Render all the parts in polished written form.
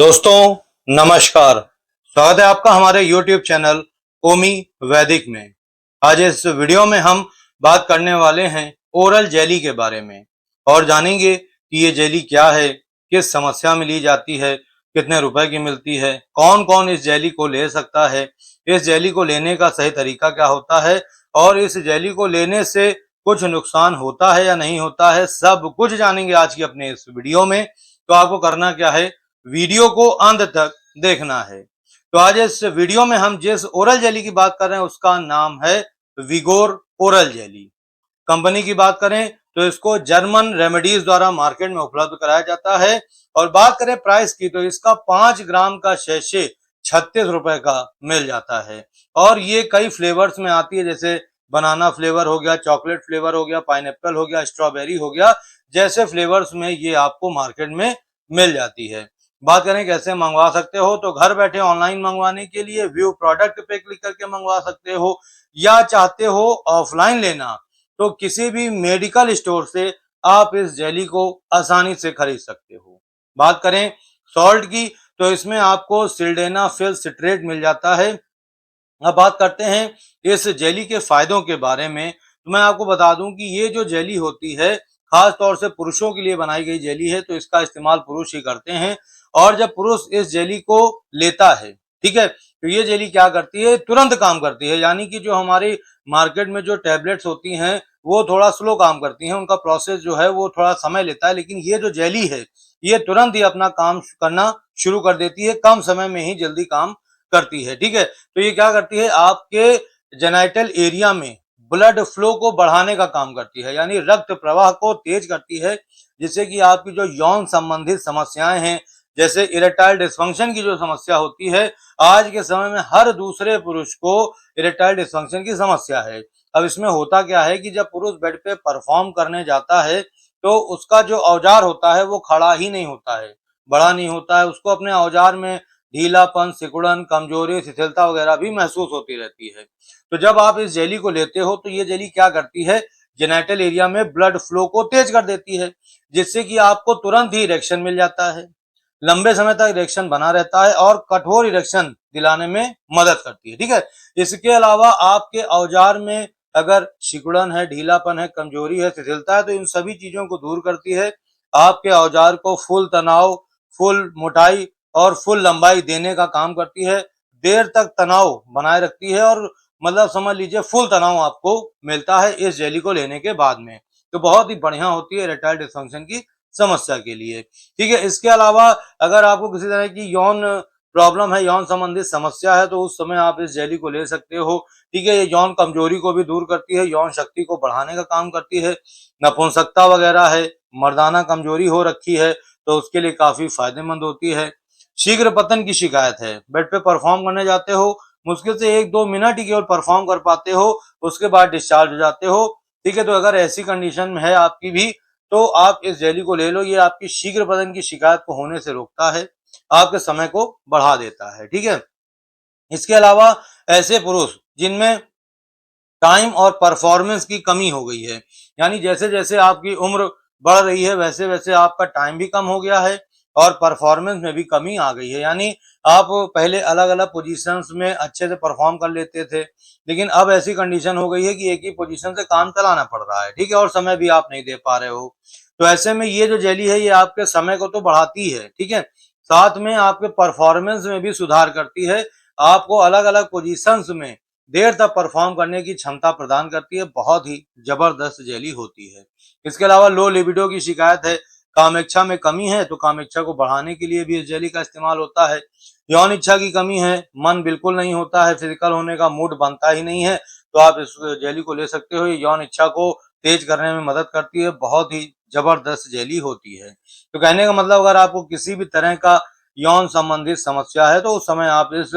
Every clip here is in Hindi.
दोस्तों नमस्कार। स्वागत है आपका हमारे YouTube चैनल ओमी वैदिक में। आज इस वीडियो में हम बात करने वाले हैं ओरल जेली के बारे में और जानेंगे कि ये जेली क्या है, किस समस्या में ली जाती है, कितने रुपए की मिलती है, कौन कौन इस जेली को ले सकता है, इस जेली को लेने का सही तरीका क्या होता है और इस जेली को लेने से कुछ नुकसान होता है या नहीं होता है, सब कुछ जानेंगे आज की अपने इस वीडियो में। तो आपको करना क्या है, वीडियो को अंत तक देखना है। तो आज इस वीडियो में हम जिस ओरल जेली की बात कर रहे हैं उसका नाम है विगोर ओरल जेली। कंपनी की बात करें तो इसको जर्मन रेमेडीज द्वारा मार्केट में उपलब्ध कराया जाता है। और बात करें प्राइस की तो इसका 5 ग्राम का शैशे 36 रुपए का मिल जाता है। और ये कई फ्लेवर्स में आती है, जैसे बनाना फ्लेवर हो गया, चॉकलेट फ्लेवर हो गया, पाइनएप्पल हो गया, स्ट्रॉबेरी हो गया, जैसे फ्लेवर्स में ये आपको मार्केट में मिल जाती है। बात करें कैसे मंगवा सकते हो तो घर बैठे ऑनलाइन मंगवाने के लिए व्यू प्रोडक्ट पे क्लिक करके मंगवा सकते हो, या चाहते हो ऑफलाइन लेना तो किसी भी मेडिकल स्टोर से आप इस जेली को आसानी से खरीद सकते हो। बात करें सॉल्ट की तो इसमें आपको सिल्डेनाफिल सिट्रेट मिल जाता है। अब बात करते हैं इस जेली के फायदों के बारे में। तो मैं आपको बता दूं कि ये जो जेली होती है खास तौर से पुरुषों के लिए बनाई गई जेली है, तो इसका इस्तेमाल पुरुष ही करते हैं। और जब पुरुष इस जेली को लेता है, ठीक है, तो ये जेली क्या करती है, तुरंत काम करती है। यानी कि जो हमारी मार्केट में जो टैबलेट्स होती हैं वो थोड़ा स्लो काम करती हैं, उनका प्रोसेस जो है वो थोड़ा समय लेता है, लेकिन ये जो जेली है ये तुरंत ही अपना काम करना शुरू कर देती है, कम समय में ही जल्दी काम करती है। ठीक है, तो ये क्या करती है, आपके जेनाइटल एरिया में ब्लड फ्लो को बढ़ाने का काम करती है, यानी रक्त प्रवाह को तेज करती है, जिससे कि आपकी जो यौन संबंधित समस्याएं हैं, जैसे इरेक्टाइल डिस्फंक्शन की जो समस्या होती है, आज के समय में हर दूसरे पुरुष को इरेक्टाइल डिस्फंक्शन की समस्या है। अब इसमें होता क्या है कि जब पुरुष बेड पे परफॉर्म करने जाता है तो उसका जो औजार होता है वो खड़ा ही नहीं होता है, बड़ा नहीं होता है, उसको अपने औजार में ढीलापन, सिकुड़न, कमजोरी, शिथिलता वगैरह भी महसूस होती रहती है। तो जब आप इस जेली को लेते हो तो ये जेली क्या करती है, जेनाइटल एरिया में ब्लड फ्लो को तेज कर देती है, जिससे कि आपको तुरंत ही इरेक्शन मिल जाता है, लंबे समय तक इरेक्शन बना रहता है और कठोर इरेक्शन दिलाने में मदद करती है। ठीक है, इसके अलावा आपके औजार में अगर सिकुड़न है, ढीलापन है, कमजोरी है, शिथिलता है, तो इन सभी चीजों को दूर करती है। आपके औजार को फुल तनाव, फुल मोटाई और फुल लंबाई देने का काम करती है, देर तक तनाव बनाए रखती है और मतलब समझ लीजिए फुल तनाव आपको मिलता है इस जेली को लेने के बाद में। तो बहुत ही बढ़िया होती है इरेक्टाइल डिस्फंक्शन की समस्या के लिए। ठीक है, इसके अलावा अगर आपको किसी तरह की यौन प्रॉब्लम है, यौन संबंधित समस्या है, तो उस समय आप इस जेली को ले सकते हो। ठीक है, ये यौन कमजोरी को भी दूर करती है, यौन शक्ति को बढ़ाने का काम करती है, नपुंसकता वगैरह है, मर्दाना कमजोरी हो रखी है तो उसके लिए काफी फायदेमंद होती है। शीघ्र पतन की शिकायत है, बेड पे परफॉर्म करने जाते हो, मुश्किल से 1-2 मिनट ही केवल परफॉर्म कर पाते हो, उसके बाद डिस्चार्ज हो जाते हो। ठीक है, तो अगर ऐसी कंडीशन में है आपकी भी तो आप इस जेली को ले लो, ये आपकी शीघ्र पतन की शिकायत को होने से रोकता है, आपके समय को बढ़ा देता है। ठीक है, इसके अलावा ऐसे पुरुष जिनमें टाइम और परफॉर्मेंस की कमी हो गई है, यानी जैसे जैसे आपकी उम्र बढ़ रही है वैसे वैसे आपका टाइम भी कम हो गया है और परफॉर्मेंस में भी कमी आ गई है, यानी आप पहले अलग अलग पोजीशंस में अच्छे से परफॉर्म कर लेते थे, लेकिन अब ऐसी कंडीशन हो गई है कि एक ही पोजीशन से काम चलाना पड़ रहा है। ठीक है, और समय भी आप नहीं दे पा रहे हो, तो ऐसे में ये जो जेली है ये आपके समय को तो बढ़ाती है, ठीक है, साथ में आपके परफॉर्मेंस में भी सुधार करती है, आपको अलग अलग पोजीशंस में देर तक परफॉर्म करने की क्षमता प्रदान करती है, बहुत ही जबरदस्त जेली होती है। इसके अलावा लो लिबिडो की शिकायत है, कामेच्छा में कमी है तो कामेच्छा को बढ़ाने के लिए भी इस जेली का इस्तेमाल होता है। यौन इच्छा की कमी है, मन बिल्कुल नहीं होता है, फिजिकल होने का मूड बनता ही नहीं है, तो आप इस जेली को ले सकते हो, ये यौन इच्छा को तेज करने में मदद करती है, बहुत ही जबरदस्त जेली होती है। तो कहने का मतलब अगर आपको किसी भी तरह का यौन संबंधित समस्या है तो उस समय आप इस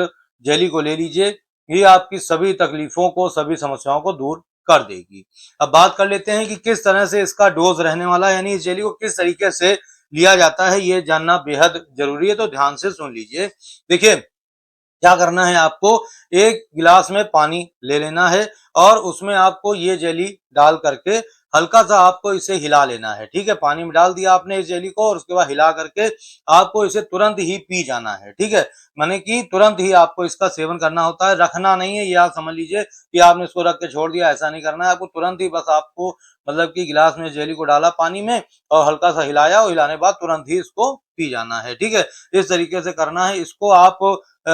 जेली को ले लीजिए, ये आपकी सभी तकलीफों को, सभी समस्याओं को दूर कर देगी। अब बात कर लेते हैं कि किस तरह से इसका डोज रहने वाला है, यानी इस जेली को किस तरीके से लिया जाता है, ये जानना बेहद जरूरी है, तो ध्यान से सुन लीजिए। देखिए क्या करना है, आपको एक गिलास में पानी ले लेना है और उसमें आपको ये जेली डाल करके हल्का सा आपको इसे हिला लेना है, ठीक है। पानी में डाल दिया आपने इस जेली को और उसके बाद हिला करके आपको इसे तुरंत ही पी जाना है, ठीक है। माने कि तुरंत ही आपको इसका सेवन करना होता है, रखना नहीं है। ये आप समझ लीजिए कि आपने इसको रख के छोड़ दिया, ऐसा नहीं करना है आपको। तुरंत ही बस आपको मतलब कि गिलास में जेली को डाला पानी में और हल्का सा हिलाया और हिलाने के बाद तुरंत ही इसको पी जाना है, ठीक है। इस तरीके से करना है। इसको आप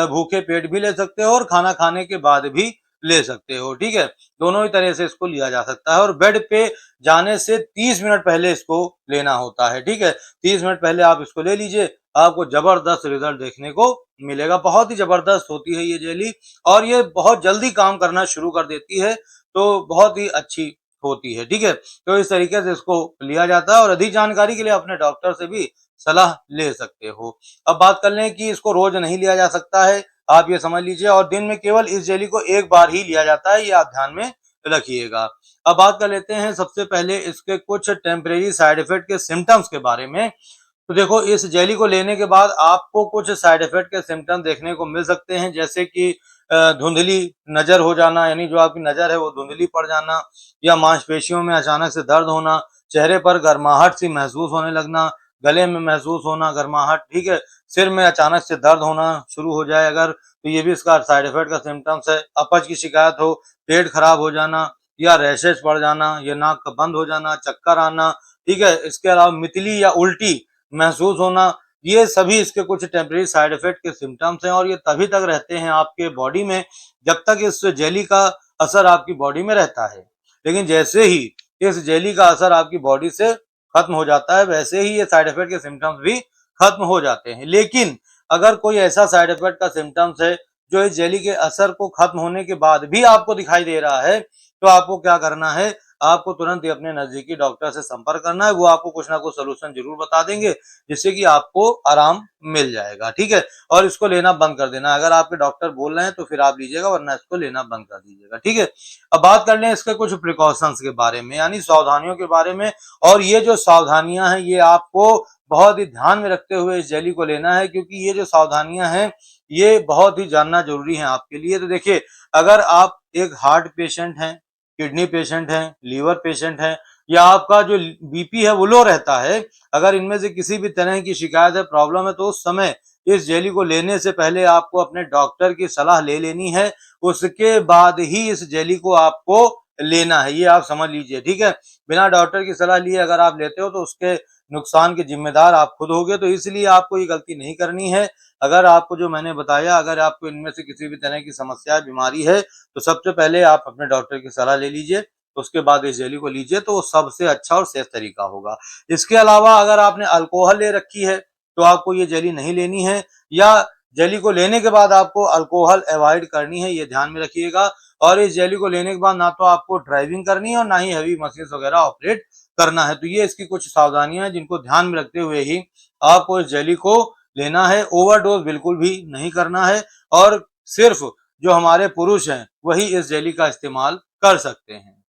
भूखे पेट भी ले सकते हो और खाना खाने के बाद भी ले सकते हो, ठीक है। दोनों ही तरह से इसको लिया जा सकता है और बेड पे जाने से 30 मिनट पहले इसको लेना होता है, ठीक है। 30 मिनट पहले आप इसको ले लीजिए, आपको जबरदस्त रिजल्ट देखने को मिलेगा। बहुत ही जबरदस्त होती है ये जेली और ये बहुत जल्दी काम करना शुरू कर देती है, तो बहुत ही अच्छी होती है, ठीक है। तो इस तरीके से इसको लिया जाता है और अधिक जानकारी के लिए अपने डॉक्टर से भी सलाह ले सकते हो। अब बात कर लें कि इसको रोज नहीं लिया जा सकता है, आप ये समझ लीजिए, और दिन में केवल इस जेली को एक बार ही लिया जाता है, ये आप ध्यान में रखिएगा। अब बात कर लेते हैं सबसे पहले इसके कुछ टेम्परेरी साइड इफेक्ट के सिम्टम्स के बारे में। तो देखो, इस जेली को लेने के बाद आपको कुछ साइड इफेक्ट के सिम्टम देखने को मिल सकते हैं, जैसे कि धुंधली नजर हो जाना, यानी जो आपकी नजर है वो धुंधली पड़ जाना, या मांसपेशियों में अचानक से दर्द होना, चेहरे पर गर्माहट सी महसूस होने लगना, गले में महसूस होना गर्माहट, ठीक है। सिर में अचानक से दर्द होना शुरू हो जाए अगर, तो ये भी इसका साइड इफेक्ट का सिम्टम्स है। अपच की शिकायत हो, पेट खराब हो जाना या रैशेस पड़ जाना, या नाक का बंद हो जाना, चक्कर आना, ठीक है। इसके अलावा मितली या उल्टी महसूस होना, ये सभी इसके कुछ टेम्परेरी साइड इफेक्ट के सिम्टम्स हैं और ये तभी तक रहते हैं आपके बॉडी में जब तक इस जेली का असर आपकी बॉडी में रहता है। लेकिन जैसे ही इस जेली का असर आपकी बॉडी से खत्म हो जाता है, वैसे ही ये साइड इफेक्ट के सिम्टम्स भी खत्म हो जाते हैं। लेकिन अगर कोई ऐसा साइड इफेक्ट का सिम्टम्स है जो इस जेली के असर को खत्म होने के बाद भी आपको दिखाई दे रहा है, तो आपको क्या करना है, आपको तुरंत ही अपने नजदीकी डॉक्टर से संपर्क करना है। वो आपको कुछ ना कुछ सोल्यूशन जरूर बता देंगे जिससे कि आपको आराम मिल जाएगा, ठीक है। और इसको लेना बंद कर देना, अगर आपके डॉक्टर बोल रहे हैं तो फिर आप लीजिएगा, वरना इसको लेना बंद कर दीजिएगा, ठीक है। अब बात कर लें इसके कुछ प्रिकॉशंस के बारे में, यानी सावधानियों के बारे में। और ये जो सावधानियां हैं ये आपको बहुत ही ध्यान में रखते हुए इस जेली को लेना है, क्योंकि ये जो सावधानियां हैं ये बहुत ही जानना जरूरी है आपके लिए। तो देखिए, अगर आप एक हार्ट पेशेंट हैं, किडनी पेशेंट हैं, लीवर पेशेंट हैं, या आपका जो बीपी है वो लो रहता है, अगर इनमें से किसी भी तरह की शिकायत है, प्रॉब्लम है, तो उस समय इस जेली को लेने से पहले आपको अपने डॉक्टर की सलाह ले लेनी है। उसके बाद ही इस जेली को आपको लेना है, ये आप समझ लीजिए, ठीक है। बिना डॉक्टर की सलाह लिए अगर आप लेते हो तो उसके नुकसान के जिम्मेदार आप खुद होगे, तो इसलिए आपको ये गलती नहीं करनी है। अगर आपको जो मैंने बताया, अगर आपको इनमें से किसी भी तरह की समस्या बीमारी है, तो सबसे पहले आप अपने डॉक्टर की सलाह ले लीजिए, उसके बाद इस जेली को लीजिए, तो वो सबसे अच्छा और सेफ तरीका होगा। इसके अलावा अगर आपने अल्कोहल ले रखी है तो आपको ये जेली नहीं लेनी है, या जेली को लेने के बाद आपको अल्कोहल अवॉइड करनी है, ये ध्यान में रखिएगा। और इस जेली को लेने के बाद ना तो आपको ड्राइविंग करनी है और ना ही हैवी मशीन वगैरह ऑपरेट करना है। तो ये इसकी कुछ सावधानियां हैं जिनको ध्यान में रखते हुए ही आपको इस जेली को लेना है। ओवरडोज बिल्कुल भी नहीं करना है और सिर्फ जो हमारे पुरुष हैं वही इस जेली का इस्तेमाल कर सकते हैं।